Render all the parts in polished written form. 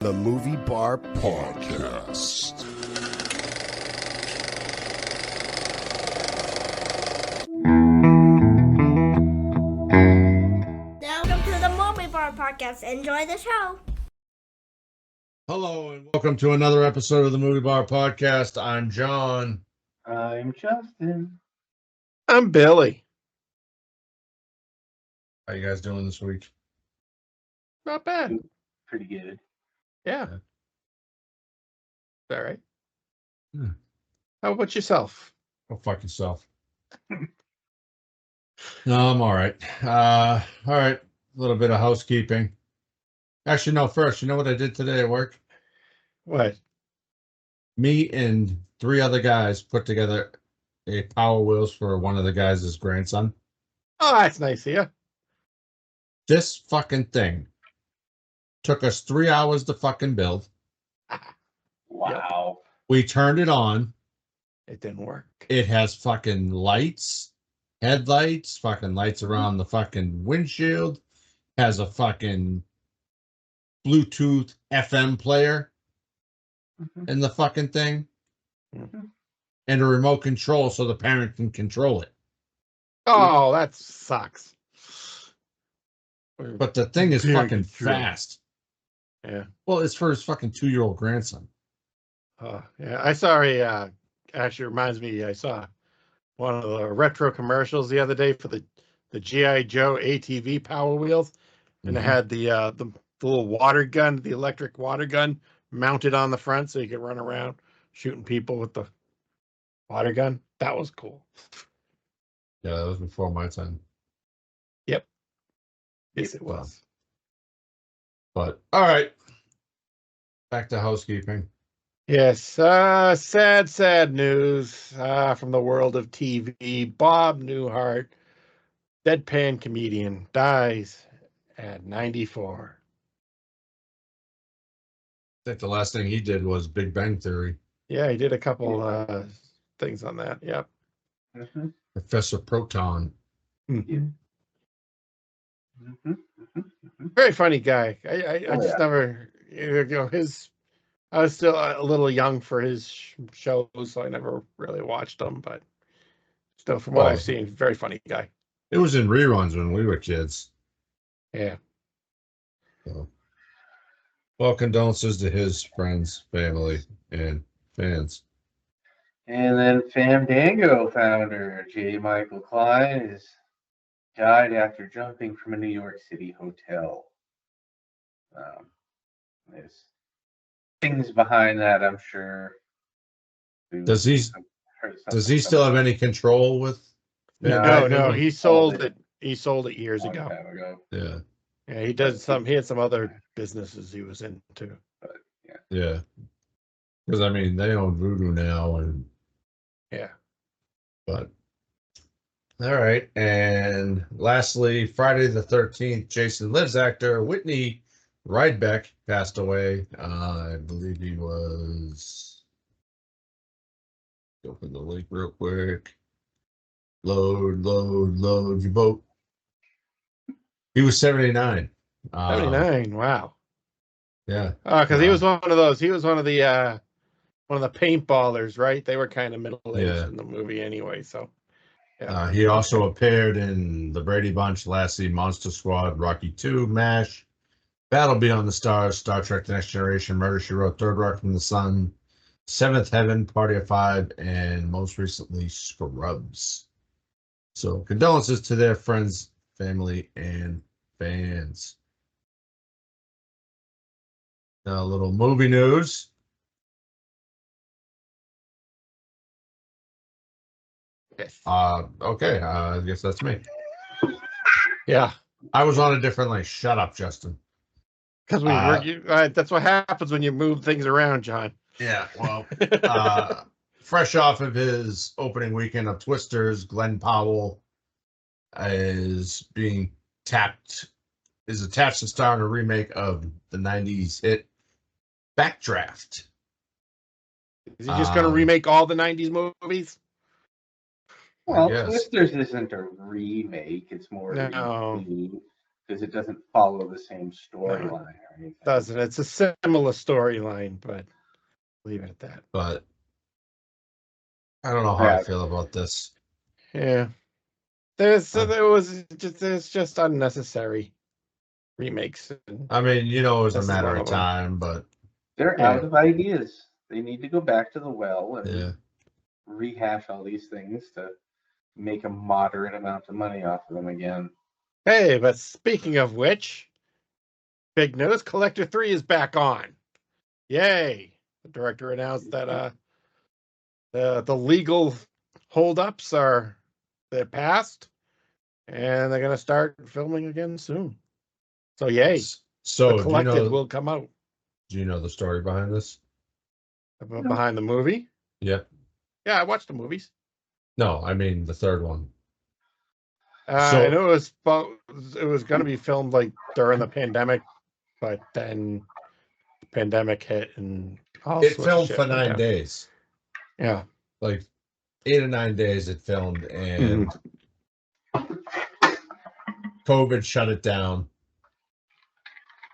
The Movie Bar Podcast. Welcome to the Movie Bar Podcast. Enjoy the show. Hello and welcome to another episode of the Movie Bar Podcast. I'm John. I'm Justin. I'm Billy. How you guys doing this week? Not bad. Pretty good. Yeah. All right. Hmm. How about yourself? Go fuck yourself. No, I'm all right. All right. A little bit of housekeeping. Actually, no, first, you know what I did today at work? What? Me and three other guys put together a Power Wheels for one of the guys' grandson. Oh, that's nice of you. This fucking thing took us 3 hours to fucking build. Wow. We turned it on. It didn't work. It has fucking lights, headlights, fucking lights around the fucking windshield, has a fucking Bluetooth FM player in the fucking thing, and a remote control so the parent can control it. Oh, that sucks. But the thing is Very fucking true. fast. Yeah. Well, it's for his fucking 2-year-old grandson. Yeah. I saw actually reminds me, I saw one of the retro commercials the other day for the G.I. Joe ATV Power Wheels. And it had the little water gun, the electric water gun mounted on the front so you could run around shooting people with the water gun. That was cool. Yeah, that was before my time. Yep. Yes, it was. But all right, back to housekeeping. Yes, sad news from the world of TV. Bob Newhart, deadpan comedian, dies at 94. I think the last thing he did was Big Bang Theory. Yeah, he did a couple things on that. Yep. Mm-hmm. Professor Proton. Very funny guy. I just never, I was still a little young for his shows, so I never really watched them. But still, from what I've seen, very funny guy. It was in reruns when we were kids. Yeah. So, well, condolences to his friends, family, and fans. And then Fandango founder J. Michael Klein died after jumping from a New York City hotel. There's things behind that, I'm sure. Does he still have any control with? No, he sold it. He sold it years Long ago. time ago. Yeah. Yeah, he does some. He had some other businesses he was into. But Yeah. Because I mean, they own Voodoo now, and Yeah. but all right. And lastly, Friday the 13th, Jason Lives actor Whitney Ridebeck passed away. I believe he was. Open the link real quick. Load your boat. He was 79. 79. Wow. Yeah. Because he was one of those. He was one of the paintballers, right? They were kind of middle-aged in the movie anyway. So. Yeah. He also appeared in The Brady Bunch, Lassie, Monster Squad, Rocky II, MASH, Battle Beyond the Stars, Star Trek: The Next Generation, Murder, She Wrote, Third Rock from the Sun, Seventh Heaven, Party of Five, and most recently Scrubs. So condolences to their friends, family, and fans. Now a little movie news. Yes. Okay, I guess that's me. Yeah. I was on a different link. Shut up, Justin. Because that's what happens when you move things around, John. Yeah, well, fresh off of his opening weekend of Twisters, Glenn Powell is attached to star in a remake of the 90s hit Backdraft. Is he just going to remake all the 90s movies? Well, Twisters isn't a remake. It's more of a reboot. because it doesn't follow the same storyline or anything. Doesn't. It's a similar storyline, but leave it at that. But I don't know how I feel about this. Yeah. There's just unnecessary remakes. I mean, you know, it was a This is matter one of of them. time, but They're Yeah. out of ideas. They need to go back to the well and yeah. rehash all these things to make a moderate amount of money off of them again. Hey, but speaking of which, big news, Collector 3 is back on. Yay. The director announced that the legal holdups they're past, and they're gonna start filming again soon. So yay. So The Collected will come out. Do you know the story behind this? Behind the movie? Yeah. Yeah, I watched the movies. No, I mean the third one. I know it was going to be filmed like during the pandemic, but then the pandemic hit and all It sorts of filmed shit for went 9 down. days. Yeah, Like 8 or 9 days it filmed, and COVID shut it down.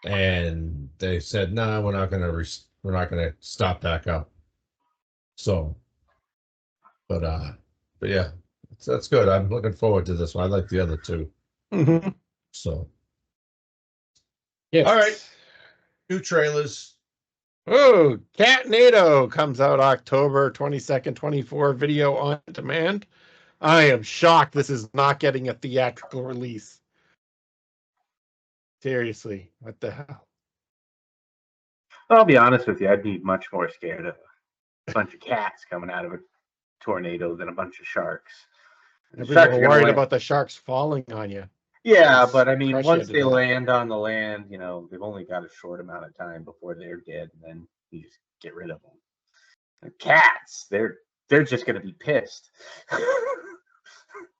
And they said, "No, we're not gonna stop back up." So, but yeah, that's good. I'm looking forward to this one. I like the other two. So, yeah. all right, new trailers. Oh, Catnado comes out October 22nd, 24, video on demand. I am shocked this is not getting a theatrical release. Seriously, what the hell? I'll be honest with you, I'd be much more scared of a bunch of cats coming out of a tornado than a bunch of sharks. People are worried about the sharks falling on you. Yeah, but I mean, crush once you to they death. land on the land, you know, they've only got a short amount of time before they're dead, and then you just get rid of them. The cats, they're just gonna be pissed.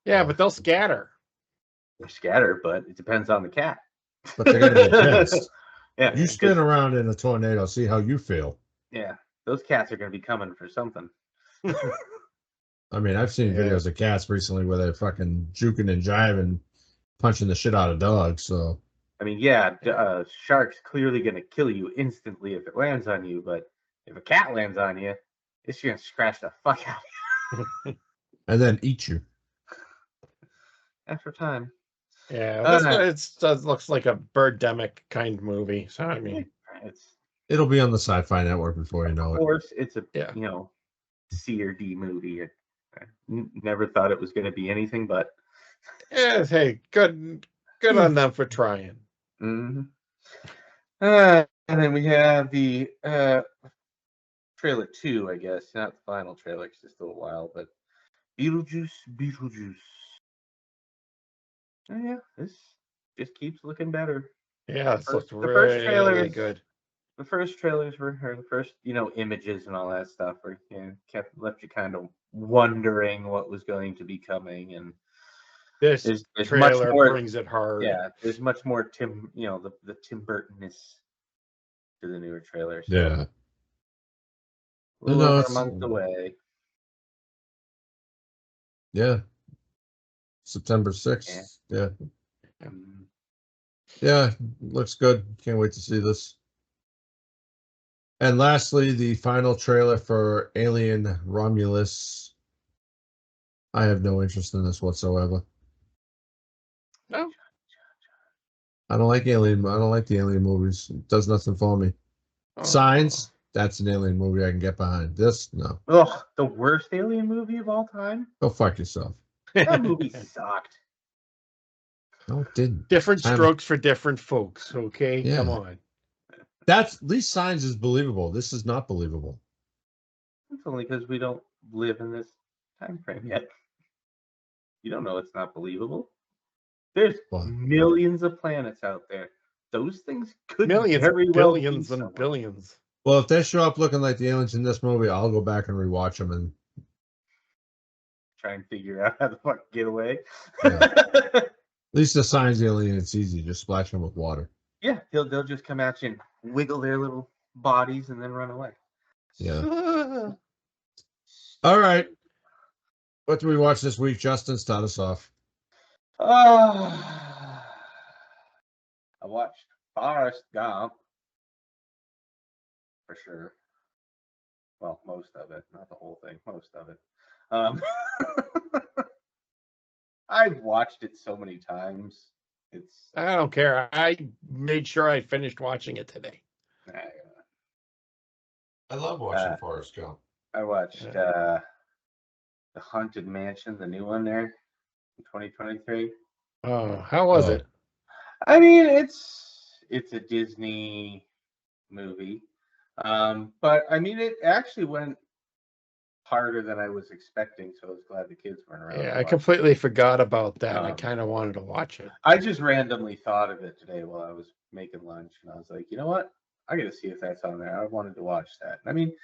Yeah, but they'll scatter. They're scattered, but it depends on the cat. But they're gonna be pissed. Yeah, You spin around in a tornado, see how you feel. Yeah, those cats are gonna be coming for something. I mean, I've seen videos of cats recently where they're fucking juking and jiving, punching the shit out of dogs. So, I mean, yeah, shark's clearly gonna kill you instantly if it lands on you, but if a cat lands on you, it's gonna scratch the fuck out of you. and then eat you. After time. Yeah, it looks like a birdemic kind movie. So I mean, It'll be on the Sci-Fi Network before you know it. Of course, it's a you know, C or D movie. I never thought it was going to be anything but. Yeah, hey, good on them for trying. Mm-hmm. And then we have the trailer 2, I guess, not the final trailer because it's still a while, but Beetlejuice. Oh, yeah, this just keeps looking better. Yeah, this looks first trailer really is good. The first trailers were the first, images and all that stuff were left you kind of wondering what was going to be coming, and this there's trailer much more, brings it hard. Yeah, there's much more the Tim Burton-ness to the newer trailers. So Yeah. a little over a month away. Yeah. September 6th. Yeah. Yeah, looks good. Can't wait to see this. And lastly, the final trailer for Alien Romulus. I have no interest in this whatsoever. No. I don't like Alien. I don't like the Alien movies. It does nothing for me. Signs, that's an Alien movie I can get behind. This, no. Ugh, the worst Alien movie of all time? Go fuck yourself. That movie sucked. No, it didn't. Different strokes for different folks, okay? Yeah. Come on. At least Signs is believable. This is not believable. It's only because we don't live in this time frame yet. You don't know it's not believable. There's millions of planets out there. Those things could millions, very billions, well and billions. Well, if they show up looking like the aliens in this movie, I'll go back and rewatch them and try and figure out how the fuck get away. Yeah. At least the Signs alien, it's easy. Just splash them with water. Yeah, they'll just come at you and wiggle their little bodies and then run away. Yeah. All right. What do we watch this week, Justin? Start us off. I watched Forrest Gump for sure. Well, most of it, not the whole thing, most of it. Um, I've watched it so many times. It's I don't care. I made sure I finished watching it today. I love watching Forrest Gump. I watched The Haunted Mansion, the new one there in 2023. Oh, how was it? I mean, it's a Disney movie, but I mean, it actually went harder than I was expecting. So I was glad the kids weren't around. Yeah, I completely forgot about that. I Um, kind of wanted to watch it. I just randomly thought of it today while I was making lunch, and I was like, you know what? I got to see if that's on there. I wanted to watch that. I mean,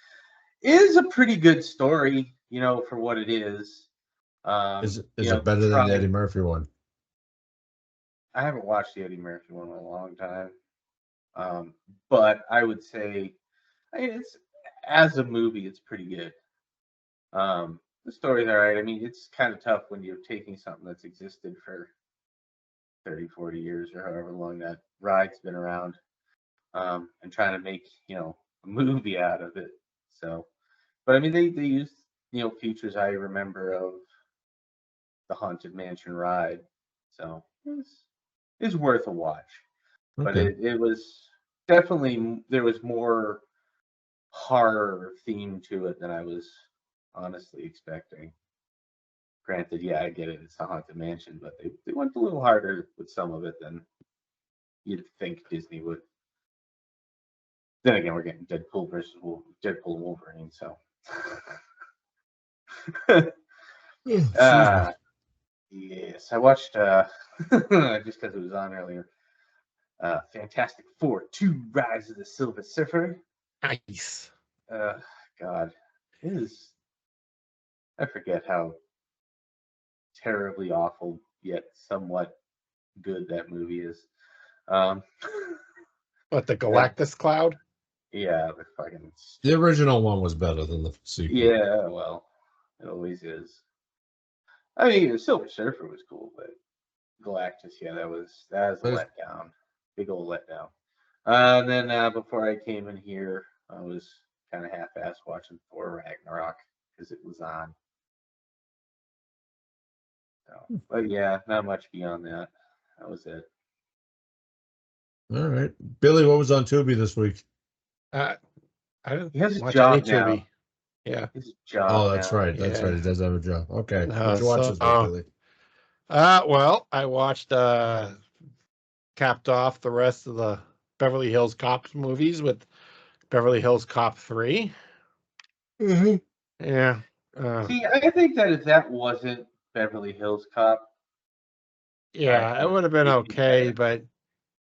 it is a pretty good story, for what it is. Is it better than the Eddie Murphy one? I haven't watched the Eddie Murphy one in a long time, but I would say, it's as a movie, it's pretty good. The story's all right. I mean, it's kind of tough when you're taking something that's existed for 30, 40 years or however long that ride's been around, and trying to make, a movie out of it. So, but I mean, they used, features I remember of the Haunted Mansion ride. So it's worth a watch. Okay. But it was definitely, there was more horror theme to it than I was honestly expecting. Granted, yeah, I get it, it's a Haunted Mansion, but they went a little harder with some of it than you'd think Disney would. Then again, we're getting Deadpool versus Deadpool and Wolverine, so. Yes, I watched, just because it was on earlier, Fantastic Four 2 Rise of the Silver Surfer. Nice. God, I forget how terribly awful yet somewhat good that movie is. What, the Galactus Cloud? Yeah, the original one was better than the sequel. Yeah, well, it always is. I mean, Silver Surfer was cool, but Galactus, yeah, that was a letdown, big old letdown. And then before I came in here, I was kind of half-assed watching Thor Ragnarok because it was on. So, but yeah, not much beyond that. That was it. All right, Billy, what was on Tubi this week? I didn't He has a watch job any now. Tubi. Yeah. His job. Oh, that's now. right. That's right. He does have a job. Okay. What you watch this week, Billy? Well, I watched capped off the rest of the Beverly Hills Cops movies with Beverly Hills Cop 3. Mm-hmm. Yeah. See, I think that if that wasn't Beverly Hills Cop, Yeah, it would have been okay, but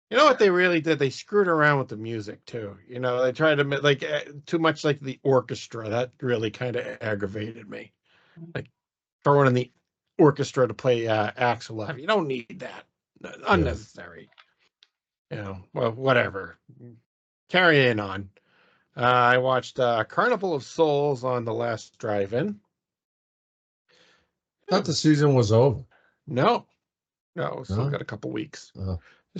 you know what they really did? They screwed around with the music too. They tried to too much like the orchestra. That really kind of aggravated me. Like throwing in the orchestra to play Axel F. You don't need that. Unnecessary. Well, whatever. Carrying on. I watched Carnival of Souls on the last drive-in. Thought the season was over. No, still got a couple weeks. Oh.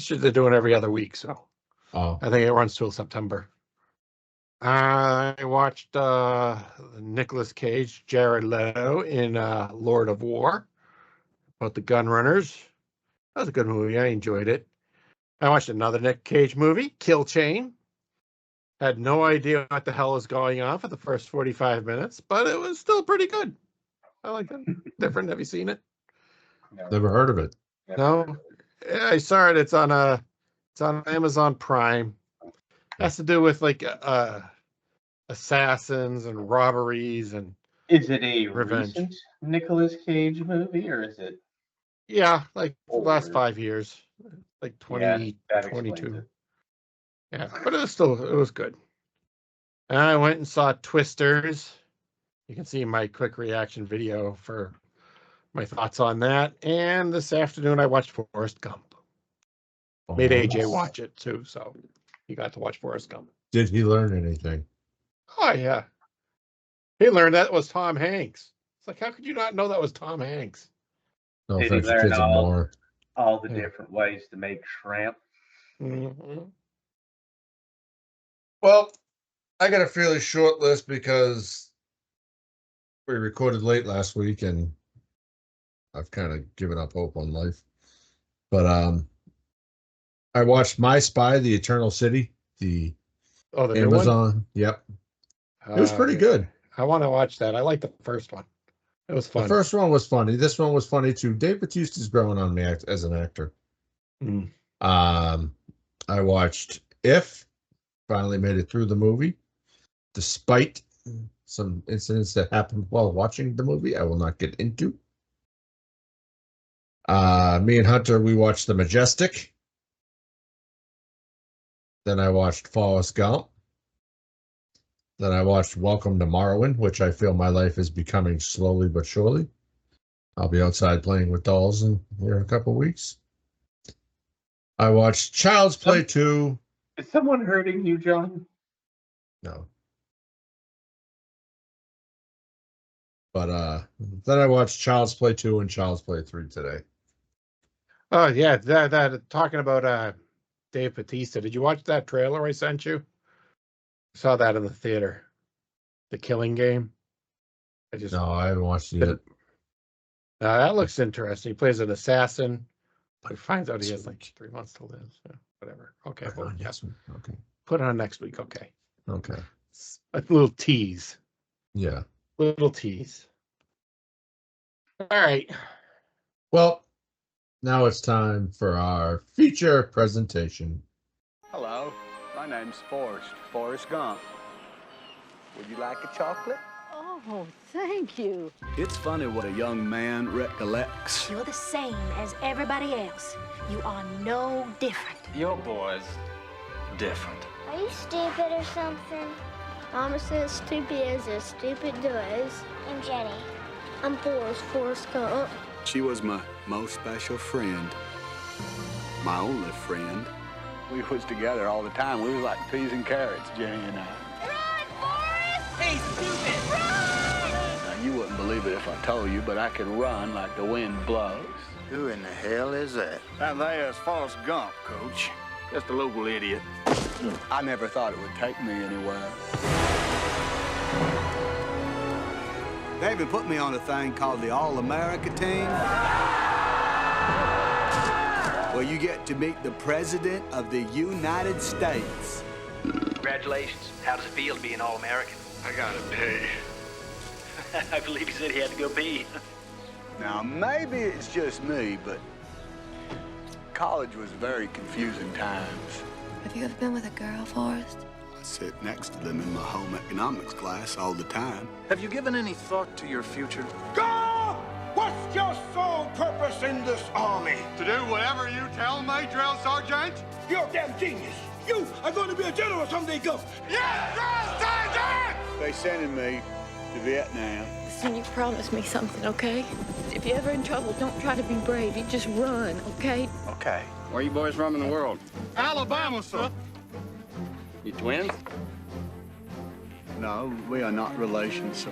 They're doing every other week, so I think it runs till September. I watched Nicolas Cage, Jared Leto in Lord of War about the gun runners. That was a good movie. I enjoyed it. I watched another Nick Cage movie, Kill Chain. Had no idea what the hell was going on for the first 45 minutes, but it was still pretty good. I like it. Different. Have you seen it? never heard of it. No. Yeah, I saw it. It's on Amazon Prime. It has to do with like assassins and robberies and is it a revenge. recent Nicolas Cage movie or is it? Yeah, like the last Older. 5 years, like 2022. Yeah, but it was good. And I went and saw Twisters. You can see my quick reaction video for my thoughts on that. And this afternoon I watched Forrest Gump. Made AJ watch it too, so he got to watch Forrest Gump. Did he learn anything? Oh yeah, he learned that was Tom Hanks. It's like, how could you not know that was Tom Hanks? No Did he offense, your learn kids are more. all the different ways to make shrimp? Mhm. Well, I got a fairly short list because we recorded late last week and I've kind of given up hope on life. But I watched My Spy, The Eternal City, the Oh, the new one? Amazon. Yep. It was pretty Yeah. good. I want to watch that. I like the first one. It was The fun. first one was funny. This one was funny too. Dave Bautista's growing on me as an actor. Mm. I watched If, finally made it through the movie, despite some incidents that happened while watching the movie I will not get into. Me and Hunter, we watched The Majestic. Then I watched Forrest Gump. Then I watched Welcome to Morrowind, which I feel my life is becoming slowly but surely. I'll be outside playing with dolls in a couple of weeks. I watched Child's Play 2. Is someone hurting you, John? No. But then I watched Child's Play 2 and Child's Play 3 today. Oh yeah, that talking about Dave Bautista. Did you watch that trailer I sent you? Saw that in the theater. The Killing Game. No, I haven't watched it yet. That looks interesting. He plays an assassin, but he finds out he has like 3 months to live. So whatever. Okay. Put it on next week. Okay. Put it on next week. Okay. Okay. A little tease. Yeah. Little tease. All right. Well, now it's time for our feature presentation. Hello, my name's Forrest Gump. Would you like a chocolate? Oh, thank you. It's funny what a young man recollects. You're the same as everybody else. You are no different. Your boy's different. Are you stupid or something? Mama says stupid as stupid does. I'm Jenny. I'm Forrest Gump. She was my most special friend. My only friend. We was together all the time. We was like peas and carrots, Jenny and I. Run, Forrest! Hey, stupid! Run! Now, you wouldn't believe it if I told you, but I can run like the wind blows. Who in the hell is that? That there's Forrest Gump, Coach. Just a local idiot. I never thought it would take me anywhere. They even put me on a thing called the All-America Team, where you get to meet the President of the United States. Congratulations. How does it feel to be an All-American? I gotta pee. I believe he said he had to go pee. Now, maybe it's just me, but college was very confusing times. Have you ever been with a girl, Forrest? I sit next to them in my home economics class all the time. Have you given any thought to your future? Go! What's your sole purpose in this army? To do whatever you tell me, drill sergeant. You're a damn genius. You are going to be a general someday, Gump. Yes, drill sergeant! They sending me to Vietnam. Listen, you promised me something, okay? If you're ever in trouble, don't try to be brave. You just run, okay? Okay. Where you boys from in the world? Alabama, sir. You twins? No, we are not relations, sir.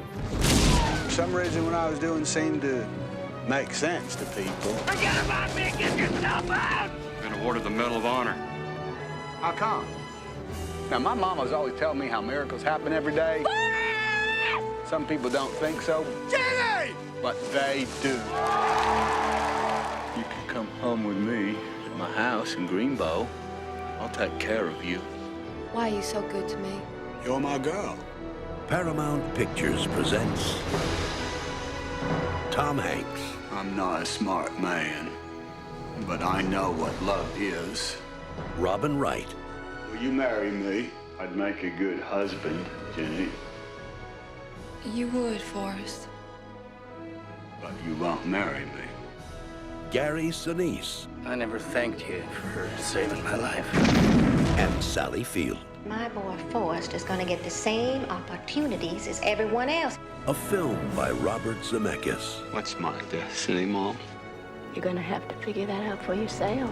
For some reason, what I was doing seemed to make sense to people. Forget about me. Get yourself out. Been awarded the Medal of Honor. How come? Now, my mama's always telling me how miracles happen every day. Some people don't think so. Jenny! But they do. You can come home with me at my house in Greenbow. I'll take care of you. Why are you so good to me? You're my girl. Paramount Pictures presents Tom Hanks. I'm not a smart man, but I know what love is. Robin Wright. Will you marry me? I'd make a good husband, Jenny. You would, Forrest. But you won't marry me. Gary Sinise. I never thanked you for saving my life. And Sally Field. My boy Forrest is going to get the same opportunities as everyone else. A film by Robert Zemeckis. What's my destiny, Mom? You're gonna have to figure that out for yourself.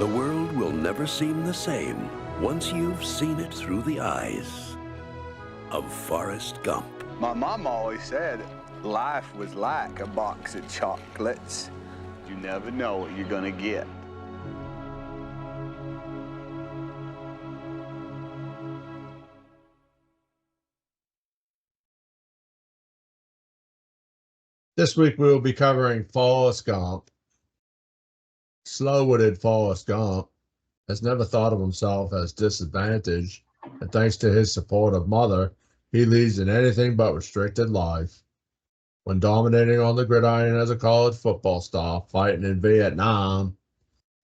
The world will never seem the same once you've seen it through the eyes of Forrest Gump. My mom always said life was like a box of chocolates. You never know what you're gonna get. This week we will be covering Forrest Gump. Slow-witted Forrest Gump has never thought of himself as disadvantaged, and thanks to his supportive mother, he leads an anything but restricted life. When dominating on the gridiron as a college football star, fighting in Vietnam,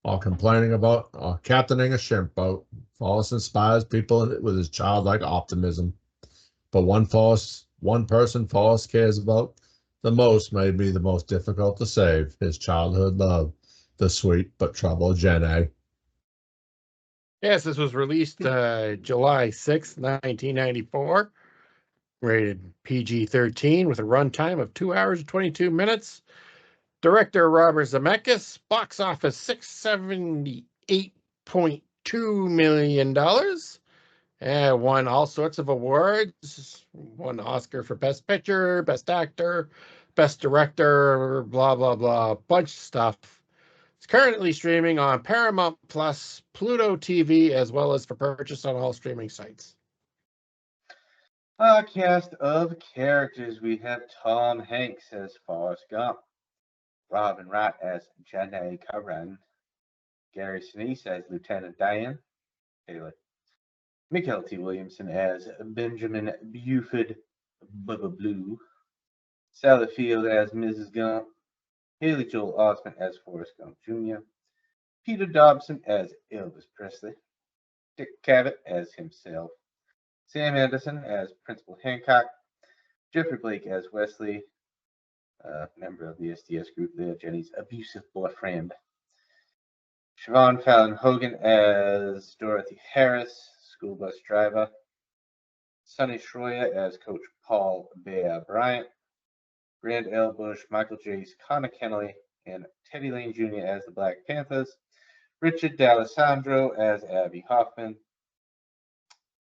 while complaining about captaining a shrimp boat, Forrest inspires people with his childlike optimism. But one person Forrest cares about the most may be the most difficult to save, his childhood love, the sweet but troubled Jenny. Yes, this was released July 6th, 1994. Rated PG-13 with a runtime of 2 hours and 22 minutes. Director Robert Zemeckis, box office $678.2 million. Won all sorts of awards. Won Oscar for Best Picture, Best Actor, Best Director, blah, blah, blah. Bunch of stuff. It's currently streaming on Paramount Plus, Pluto TV, as well as for purchase on all streaming sites. A cast of characters. We have Tom Hanks as Forrest Gump, Robin Wright as Janae Curran, Gary Sinise as Lieutenant Dan Taylor, Michael T. Williamson as Benjamin Buford Bubba Blue, Sally Field as Mrs. Gump, Haley Joel Osment as Forrest Gump Jr., Peter Dobson as Elvis Presley, Dick Cavett as himself, Sam Anderson as Principal Hancock, Jeffrey Blake as Wesley, member of the SDS group there, Jenny's abusive boyfriend, Siobhan Fallon Hogan as Dorothy Harris, school bus driver, Sonny Schroyer as Coach Paul Bear Bryant, Rand L. Bush, Michael Jace, Connor Kennelly, and Teddy Lane Jr. as the Black Panthers, Richard D'Alessandro as Abby Hoffman,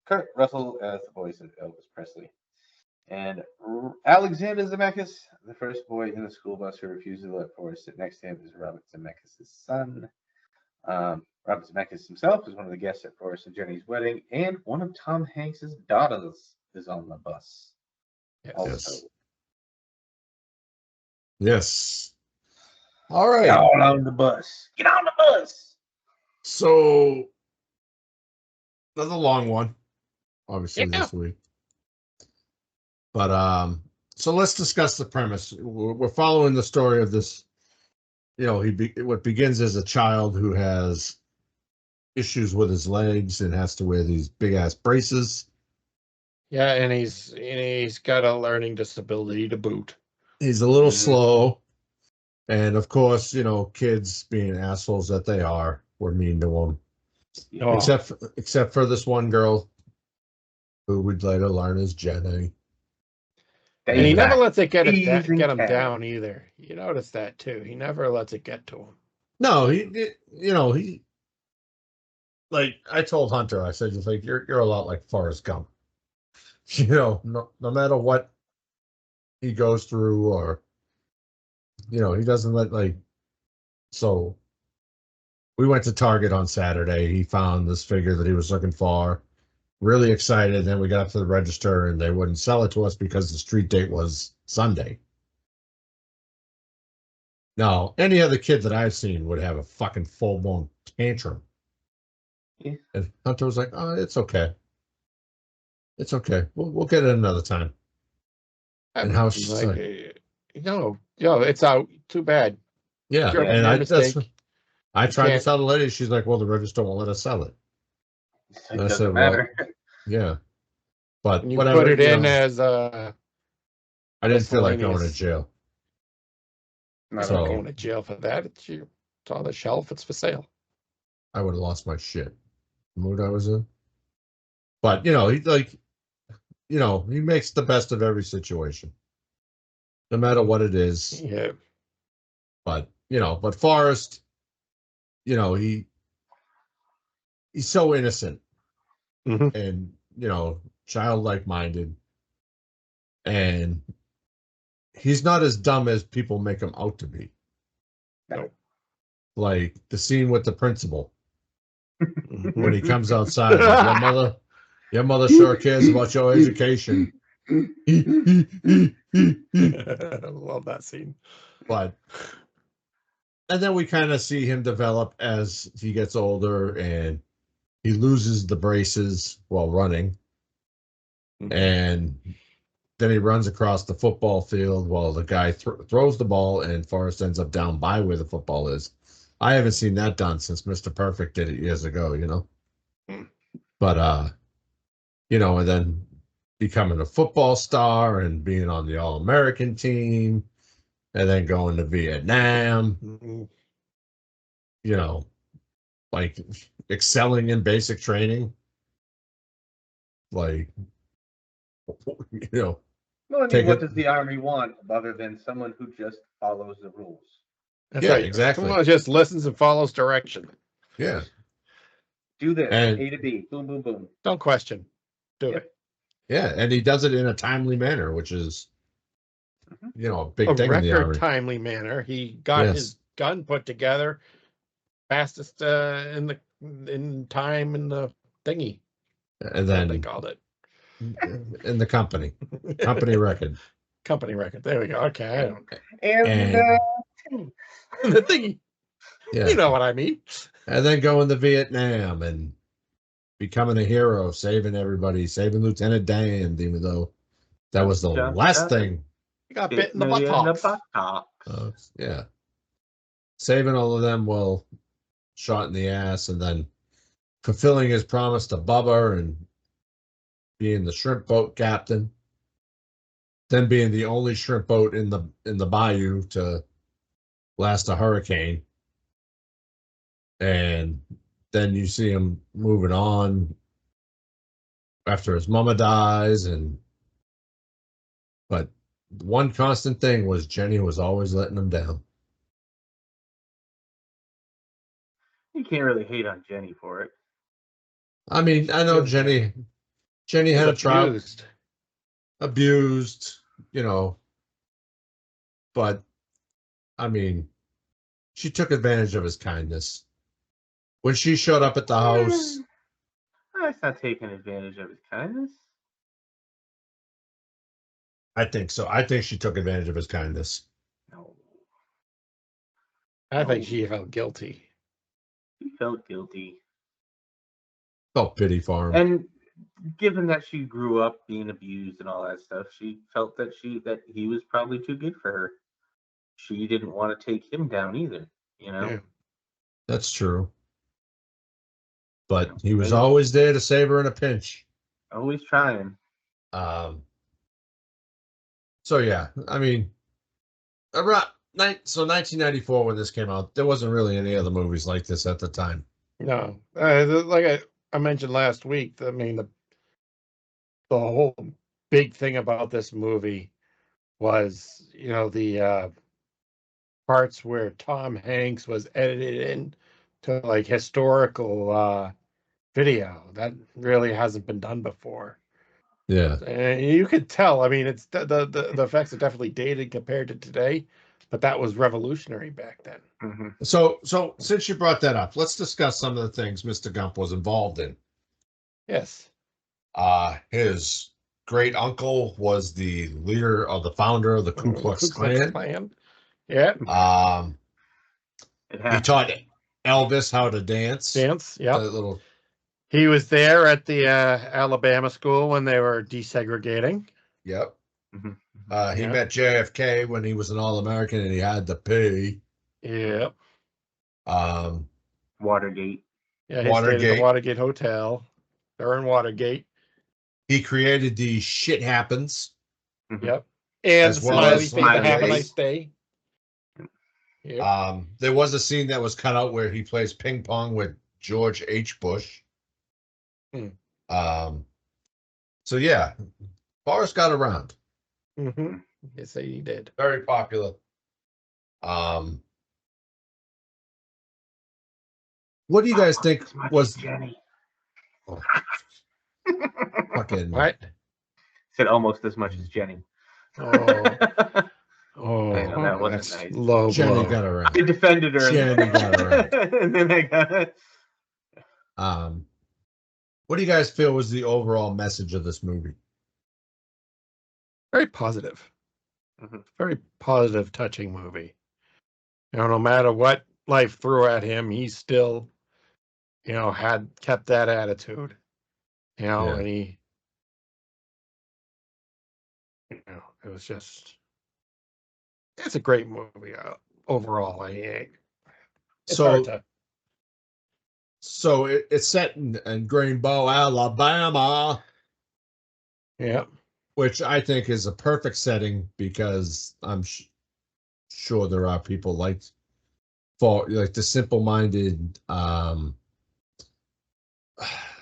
Kurt Russell as the voice of Elvis Presley, and Alexander Zemeckis, the first boy in the school bus who refuses to let Forrest sit next to him, is Robert Zemeckis' son. Robert Zemeckis himself is one of the guests at Forrest and Jenny's wedding, and one of Tom Hanks' daughters is on the bus. Yes. Yes. All right. Get on the bus. Get on the bus. So, another long one, obviously, this week. But, so let's discuss the premise. We're following the story of this, what begins as a child who has issues with his legs and has to wear these big-ass braces. Yeah, and he's got a learning disability to boot. He's a little slow. And, of course, kids being assholes that they are, were mean to him. Oh. Except for this one girl who we'd later learn is Jenny. And he never lets it get him down either. You notice that too. He never lets it get to him. No, he like I told Hunter, I said, just like you're a lot like Forrest Gump. No matter what he goes through, or he doesn't let so we went to Target on Saturday. He found this figure that he was looking for. Really excited. Then we got up to the register and they wouldn't sell it to us because the street date was Sunday. Now, any other kid that I've seen would have a fucking full-blown tantrum. Yeah. And Hunter was like, "Oh, it's okay. It's okay. We'll get it another time." And how she's like, no, it's out. Too bad. Yeah, and I tried to tell the lady. She's like, "Well, the register won't let us sell it." It doesn't matter. Well, yeah, but you whatever. Put it in as I didn't feel like going to jail. I'm not going to jail for that. It's on the shelf. It's for sale. I would have lost my shit. The mood I was in. But he he makes the best of every situation, no matter what it is. Yeah. But Forrest, he he's so innocent Mhm. and, you know, childlike minded. And he's not as dumb as people make him out to be. No. Like the scene with the principal when he Mhm. comes outside, like, your mother sure cares about your education. Love that scene. But and then we kind of see him develop as he gets older and he loses the braces while running. And then he runs across the football field while the guy throws the ball and Forrest ends up down by where the football is. I haven't seen that done since Mr. Perfect did it years ago, you know. But you know, and then becoming a football star and being on the All-American team and then going to Vietnam, you know, like excelling in basic training. Like, you know, Well, I mean, take what it. does the Army want other than someone who just follows the rules? That's Yeah, right. exactly. Someone just listens and follows direction. Yeah. Do this, And A to B, boom, boom, boom. Don't question. Do Yep. it. yeah, and he does it in a timely manner, which is, you know, a big A thing in the record Army. timely manner. He got Yes. his gun put together fastest in time in the thingy. And What they then called it. in the company record. Company record. There we go. Okay. I don't. And The thingy. Yeah. You know what I mean. And then going to Vietnam and becoming a hero, saving everybody, saving Lieutenant Dan, even though that was the last thing. He got bit in the buttocks. Yeah. Saving all of them while shot in the ass and then fulfilling his promise to Bubba and being the shrimp boat captain. Then being the only shrimp boat in the bayou to last a hurricane. And then you see him moving on after his mama dies, but one constant thing was Jenny was always letting him down. You can't really hate on Jenny for it. I mean, I know Jenny had a trial, abused, you know, but I mean, she took advantage of his kindness. When she showed up at the house, That's not taking advantage of his kindness. I think so. I think she took advantage of his kindness. No. I think she felt guilty. She felt guilty. Felt pity for him. And given that she grew up being abused and all that stuff, she felt that he was probably too good for her. She didn't want to take him down either, you know? Yeah. That's true. But he was always there to save her in a pinch. Always trying. So yeah, I mean, around 1994 when this came out, there wasn't really any other movies like this at the time. No, like I mentioned last week. I mean, the whole big thing about this movie was, you know, the parts where Tom Hanks was edited in to like historical video that really hasn't been done before. Yeah, and you could tell. I mean, it's the effects are definitely dated compared to today, but that was revolutionary back then. Mm-hmm. So since you brought that up, let's discuss some of the things Mr. Gump was involved in. Yes. His great uncle was the leader of the founder of the Ku Klux Klan. Yeah. He taught Elvis how to dance. Yeah. Little. He was there at the Alabama school when they were desegregating. Yep. Mm-hmm. He met JFK when he was an All-American and he had to pay. Yep. Watergate. Yeah, he stayed at the Watergate Hotel. They're in Watergate. He created the Shit Happens. Yep. And as well as Have a Nice Day. Yep. There was a scene that was cut out where he plays ping pong with George H. Bush. So yeah, Forrest got around. Mm-hmm. Yes, he did. Very popular. What do you guys think was Jenny? Fucking What? Said almost as much as Jenny. Oh, I know that wasn't that's nice. low Jenny blow. got around. I defended her. Jenny got around. And then I got. What do you guys feel was the overall message of this movie? Very positive. Mhm. Very positive, touching movie. You know, no matter what life threw at him, he still, you know, had kept that attitude. You know, Yeah. and he, you know, it was just, it's a great movie overall. It's hard to. So it's set in Greenbow, Alabama. Yeah. Which I think is a perfect setting because I'm sure there are people like the simple-minded.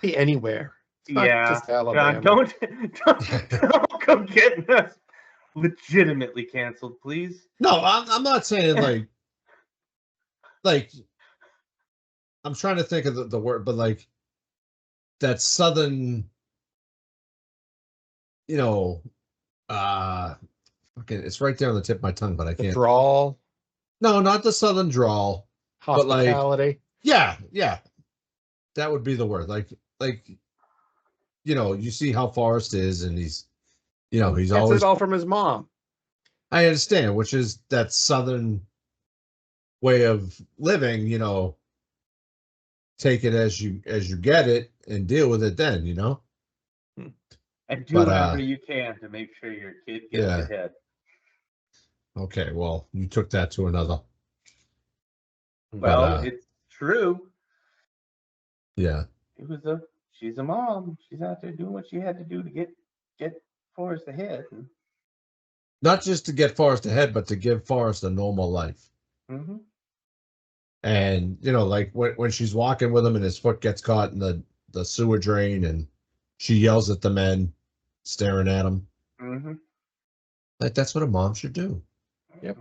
Be anywhere. It's not Yeah, just Alabama. John, don't come getting us legitimately canceled, please. No, I'm not saying like I'm trying to think of the word, but like that southern, you know, okay, it's right there on the tip of my tongue, but I can't. Drawl. No, not the southern drawl. Hospitality. But yeah, that would be the word. Like, you know, you see how Forrest is, and he's, you know, he's Gets always. it all from his mom. I understand, which is that southern way of living. You know, take it as you get it and deal with it. Then, you know. And do whatever you can to make sure your kid gets ahead. Okay, well, you took that to another. Well, it's true. Yeah. She's a mom. She's out there doing what she had to do to get Forrest ahead. Not just to get Forrest ahead, but to give Forrest a normal life. Mm-hmm. And, you know, like when she's walking with him and his foot gets caught in the sewer drain and she yells at the men staring at him. Mm-hmm. Like, that's what a mom should do. Yep.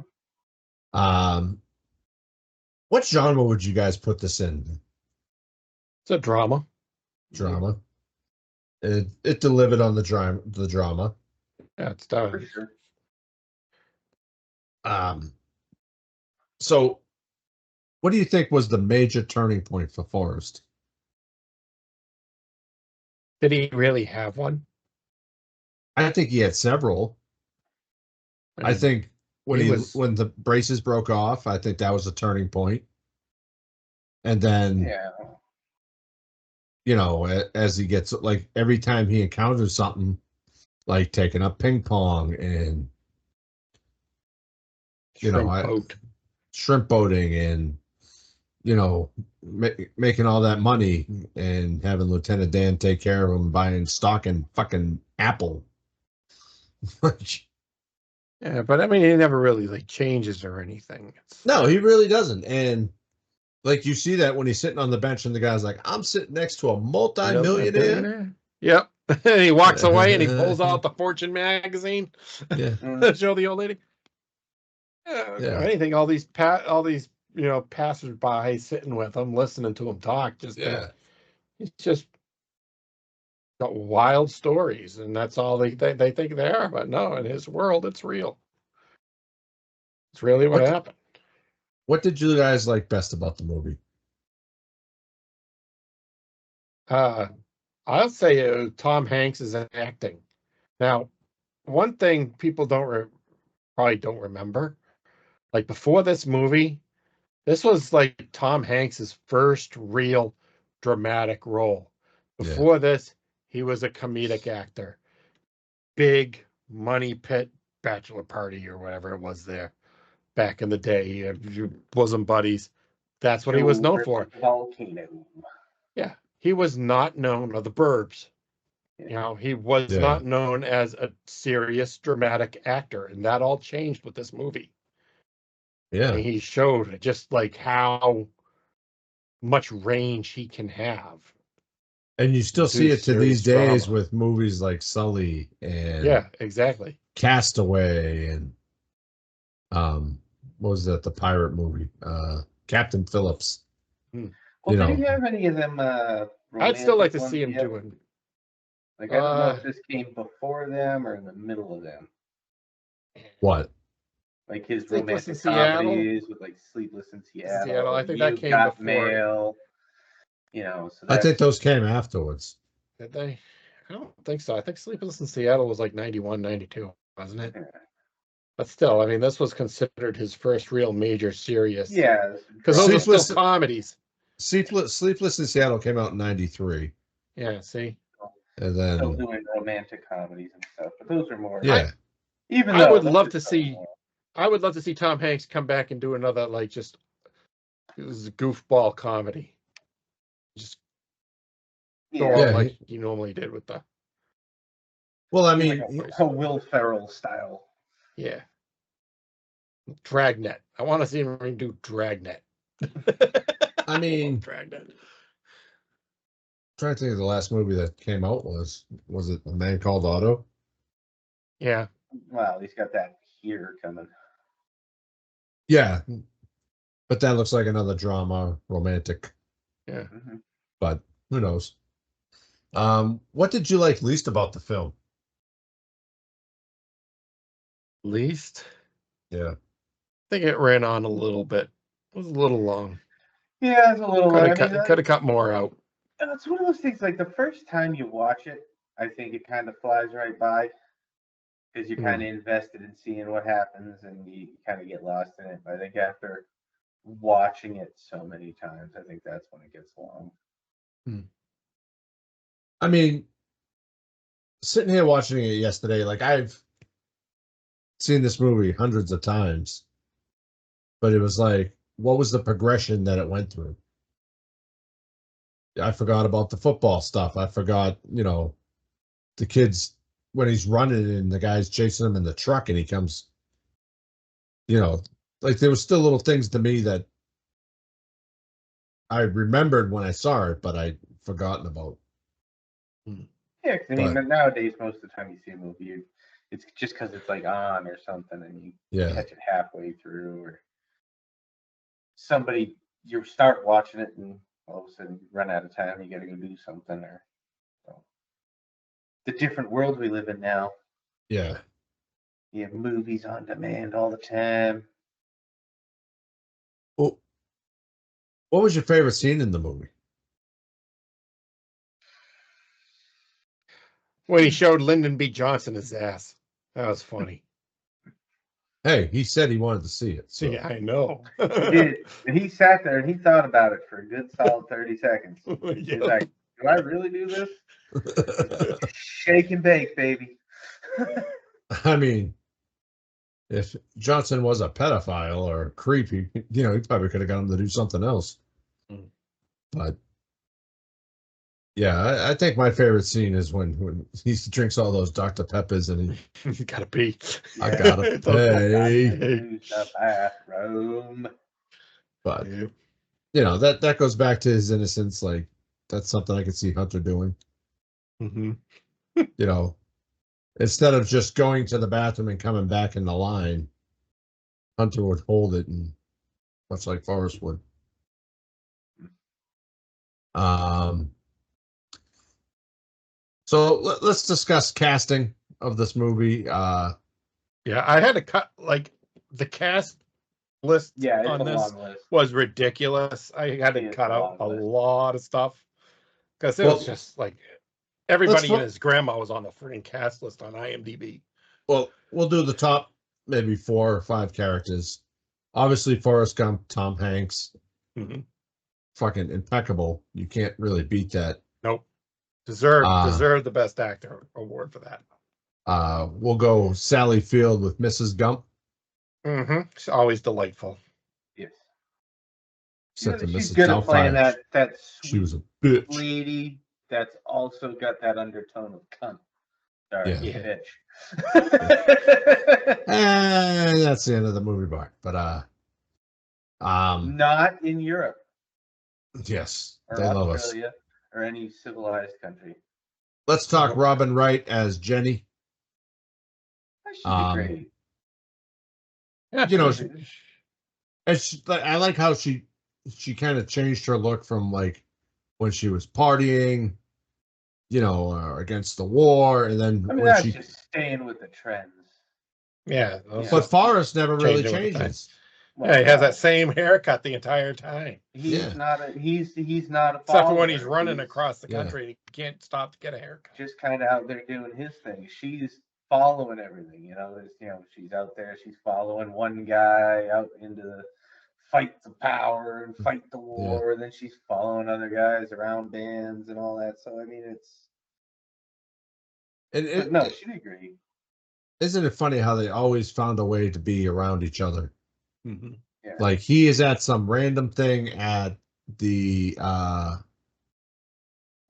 What genre would you guys put this in? It's a drama. Drama. It delivered on the drama. Yeah, it's done. For sure. So what do you think was the major turning point for Forrest? Did he really have one? I think he had several. I think when when the braces broke off, I think that was a turning point. And then, you know, as he gets, like, every time he encounters something, like taking up ping pong and, you know, shrimp boating and, you know, making all that money and having Lieutenant Dan take care of him, buying stock in fucking Apple. Yeah, but I mean, he never really like changes or anything. No, he really doesn't. And like, you see that when he's sitting on the bench and the guy's like, I'm sitting next to a multi-millionaire. Yep. And he walks away and he pulls out the Fortune magazine. Yeah. Show the old lady. Yeah. Anything, all these you know, passersby sitting with him, listening to him talk. It's just got wild stories, and that's all they think they are. But no, in his world, it's real. It's really what happened. What did you guys like best about the movie? I'll say Tom Hanks is acting. Now, one thing people probably don't remember, like before this movie, this was like Tom Hanks's first real dramatic role. Before this, he was a comedic actor. Big Money Pit Bachelor Party or whatever it was there back in the day. Bosom Buddies. That's what he was known for. Volcano. Yeah. He was not known, or the Burbs. You know, he was not known as a serious dramatic actor, and that all changed with this movie. Yeah. And he showed just like how much range he can have. And you still see it to these days with movies like Sully and exactly. Castaway and what was that, the pirate movie? Captain Phillips. Well, did he have any of them I'd still like to ones see him yet? doing. Like, I don't know if this came before them or in the middle of them. What? Like his Sleepless in romantic Seattle? comedies with like Sleepless in Seattle. I think that You came Got before. Mail. You know, so I think those came afterwards. Did they? I don't think so. I think Sleepless in Seattle was like 91, 92, wasn't it? Yeah. But still, I mean, this was considered his first real major serious. Yeah. Because those are still comedies. Sleepless in Seattle came out in 93. Yeah, see? And then still doing romantic comedies and stuff, but those are more. Yeah. I would love to see. I would love to see Tom Hanks come back and do another like just goofball comedy. Just go on like he normally did with the. Well, I mean, like a Will Ferrell style. Yeah. Dragnet. I want to see him do Dragnet. I mean, Dragnet. I'm trying to think of the last movie that came out was it A Man Called Otto? Yeah. Well, he's got that here coming. Yeah, but that looks like another drama, romantic. Yeah. Mm-hmm. But who knows? What did you like least about the film? Least? Yeah. I think it ran on a little bit. It was a little long. Yeah, it's a little. Could have cut more out. And it's one of those things. Like the first time you watch it, I think it kind of flies right by because you're kind of invested in seeing what happens, and you kind of get lost in it. But I think after watching it so many times, I think that's when it gets long. I mean, sitting here watching it yesterday, like I've seen this movie hundreds of times, but it was like, what was the progression that it went through? I forgot about the football stuff. I forgot, the kids when he's running and the guy's chasing him in the truck and he comes, like there was still little things to me that I remembered when I saw it, but I'd forgotten about. Yeah, because I mean, but nowadays, most of the time you see a movie, it's just because it's like on or something, and you catch it halfway through, or you start watching it, and all of a sudden you run out of time, you got to go do something, or the different world we live in now. Yeah. You have movies on demand all the time. Well, what was your favorite scene in the movie? When he showed Lyndon B. Johnson his ass. That was funny. Hey, he said he wanted to see it. So. Yeah, I know. He did. And he sat there and he thought about it for a good solid 30 seconds. He's like, do I really do this? Shake and bake, baby. I mean, if Johnson was a pedophile or a creep, he probably could have got him to do something else. But yeah, I think my favorite scene is when he drinks all those Dr. Peppers and he gotta pee. I gotta pay. Use the bathroom. But that goes back to his innocence. Like that's something I could see Hunter doing. Instead of just going to the bathroom and coming back in the line, Hunter would hold it, and much like Forrest would. So let's discuss casting of this movie. Yeah, I had to cut like the cast list on this was ridiculous. I had to cut out a lot of stuff because it was just like everybody and his grandma was on the freaking cast list on IMDb. Well, we'll do the top maybe 4 or 5 characters. Obviously, Forrest Gump, Tom Hanks, fucking impeccable. You can't really beat that. Nope. Deserve the Best Actor award for that. We'll go Sally Field with Mrs. Gump. She's always delightful. Yes. Except for She's Mrs. good at playing that she was a bitch lady that's also got that undertone of cunt. Sorry, bitch. And that's the end of the movie bar. But not in Europe. Yes, or they love Australia, us. Or any civilized country. Let's talk Robin Wright as Jenny. She'd be great. I like how she kind of changed her look from like when she was partying, you know, against the war, and then I mean, when that's she. just staying with the trends. Yeah. But Forrest never really Changing with the time. changes. Well, Yeah, he has no. that same haircut the entire time. He's not a he's not a Except follower. for when he's running He's across the country, he can't stop to get a haircut. just kind of out there doing his thing. She's following everything, you know. She's out there. She's following one guy out into the fight the power and fight the war. Then she's following other guys around bands and all that. So I mean, it's. But no, she'd agree. Isn't it funny how they always found a way to be around each other? Mm-hmm. Yeah. Like he is at some random thing at the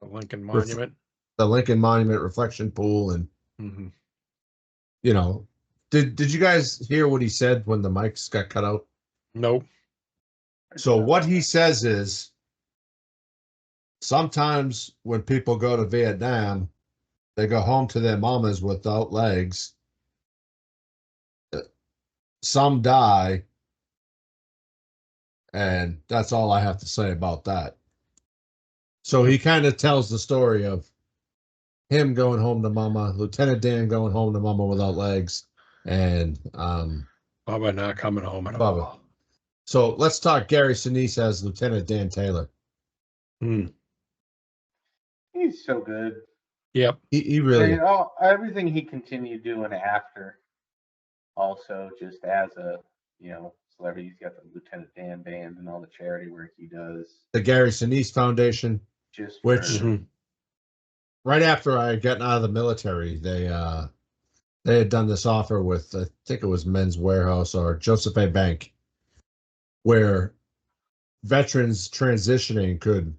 Lincoln Monument. The Lincoln Monument reflection pool, and you know, did you guys hear what he said when the mics got cut out? Nope. So what he says is sometimes when people go to Vietnam, they go home to their mamas without legs. Some die, and that's all I have to say about that. So he kind of tells the story of him going home to mama, Lieutenant Dan going home to mama without legs, and Bubba not coming home at all. So let's talk Gary Sinise as Lieutenant Dan Taylor. He's so good. Yep. He really. I mean, everything he continued doing after, also just as a celebrity. He's got the Lieutenant Dan band and all the charity work he does. The Gary Sinise Foundation, which right after I had gotten out of the military, they had done this offer with, I think it was Men's Warehouse or Joseph A. Bank, where veterans transitioning could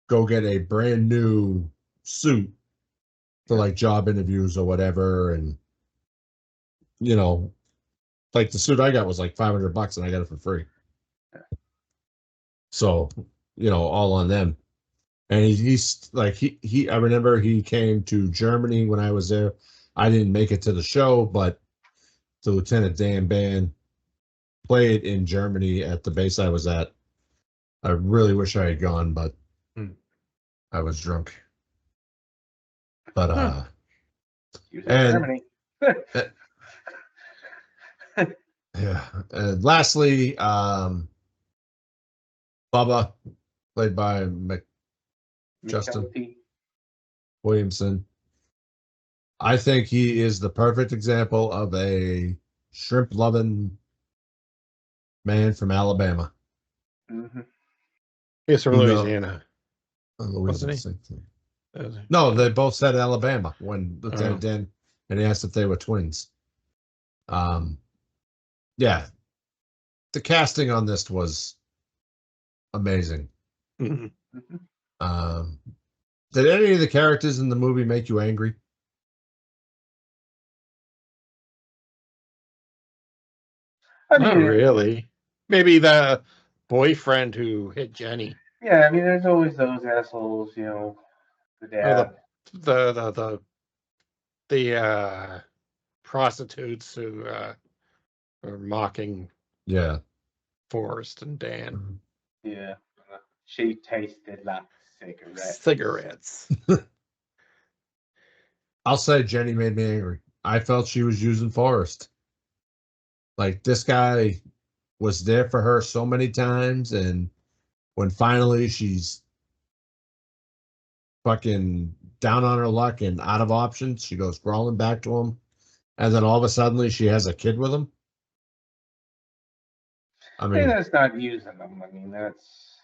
go get a brand new suit for like job interviews or whatever. And, you know, like the suit I got was like $500 and I got it for free. So, you know, all on them. And he's like, I remember he came to Germany when I was there. I didn't make it to the show, but the Lieutenant Dan band played in Germany at the base I was at. I really wish I had gone, but I was drunk. But Germany. Yeah. And lastly, Bubba, played by Justin Williamson. I think he is the perfect example of a shrimp-loving man from Alabama. He's from Louisiana. Louisiana. No, they both said Alabama when Lieutenant Dan, and he asked if they were twins. Yeah, the casting on this was amazing. Did any of the characters in the movie make you angry? Not really. Maybe the boyfriend who hit Jenny. Yeah, I mean, there's always those assholes, you know, the dad. Or the prostitutes who are mocking Forrest and Dan. Yeah. She tasted like cigarettes. I'll say Jenny made me angry. I felt she was using Forrest. Like, this guy was there for her so many times, and when finally she's fucking down on her luck and out of options, she goes crawling back to him, and then all of a sudden she has a kid with him. I mean, that's not using them. I mean, that's,